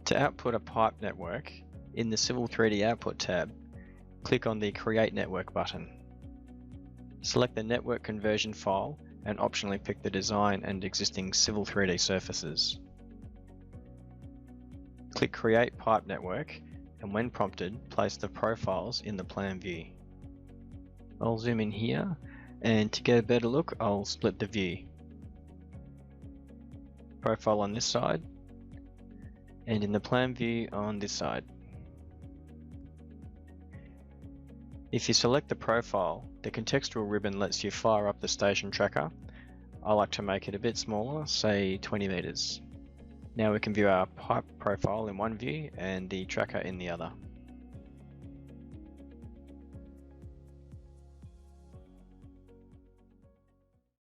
To output a pipe network, in the Civil 3D Output tab, click on the Create Network button. Select the network conversion file and optionally pick the design and existing Civil 3D surfaces. Click Create Pipe Network, and when prompted, place the profiles in the plan view. I'll zoom in here, and to get a better look, I'll split the view. Profile on this side, and in the plan view on this side. If you select the profile, the contextual ribbon lets you fire up the station tracker. I like to make it a bit smaller, say 20 meters. Now we can view our pipe profile in one view and the tracker in the other.